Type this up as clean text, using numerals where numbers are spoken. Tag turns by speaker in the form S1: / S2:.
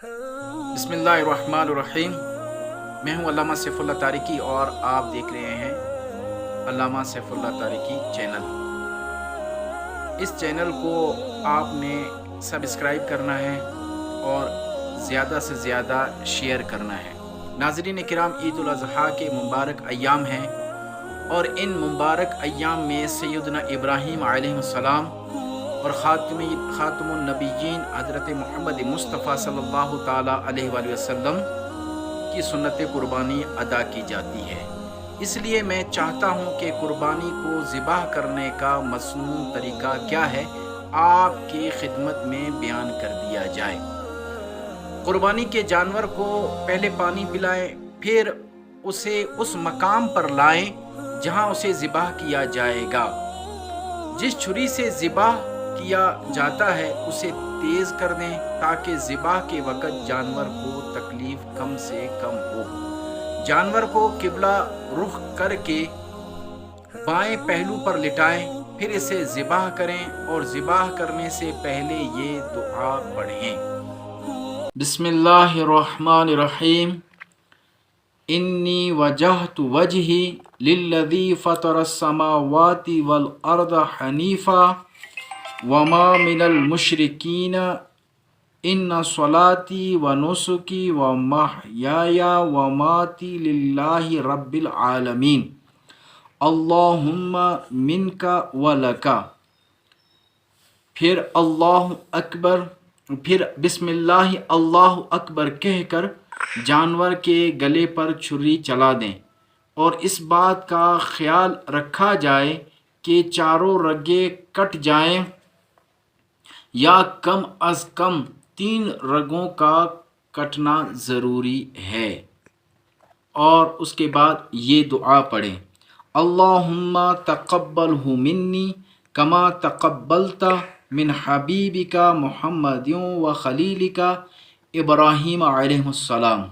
S1: بسم اللہ الرحمن الرحیم۔ میں ہوں علامہ سیف اللہ تارکی اور آپ دیکھ رہے ہیں علامہ سیف اللہ تارکی چینل۔ اس چینل کو آپ نے سبسکرائب کرنا ہے اور زیادہ سے زیادہ شیئر کرنا ہے۔ ناظرین کرام، عید الاضحیٰ کے مبارک ایام ہیں اور ان مبارک ایام میں سیدنا ابراہیم علیہ السلام اور خاتم النبیین حضرت محمد مصطفیٰ صلی اللہ تعالیٰ علیہ وآلہ وسلم کی سنت قربانی ادا کی جاتی ہے۔ اس لیے میں چاہتا ہوں کہ قربانی کو ذبح کرنے کا مسنون طریقہ کیا ہے آپ کی خدمت میں بیان کر دیا جائے۔ قربانی کے جانور کو پہلے پانی پلائیں، پھر اسے اس مقام پر لائیں جہاں اسے ذبح کیا جائے گا۔ جس چھری سے ذبح کیا جاتا ہے اسے تیز کر دیں تاکہ ذبح کے وقت جانور کو تکلیف کم سے کم ہو۔ جانور کو قبلہ رخ کر کے بائیں پہلو پر لٹائیں، پھر اسے ذبح کریں اور ذبح کرنے سے پہلے یہ دعا پڑھیں: بسم اللہ الرحمن الرحیم، انی وجہت وجہی للذی فطر السماوات والارض حنیفا وما من المشرکین ان صلاتی ونسکی ومحیای ومماتی للہ رب العالمین اللہم منک ولک۔ پھر بسم اللہ اللہ اکبر کہہ کر جانور کے گلے پر چھری چلا دیں اور اس بات کا خیال رکھا جائے کہ چاروں رگیں کٹ جائیں یا کم از کم 3 رگوں کا کٹنا ضروری ہے، اور اس کے بعد یہ دعا پڑھیں: اللہم تقبلہ منی کما تقبلت من حبیبک محمد و خلیلک ابراہیم علیہ السلام۔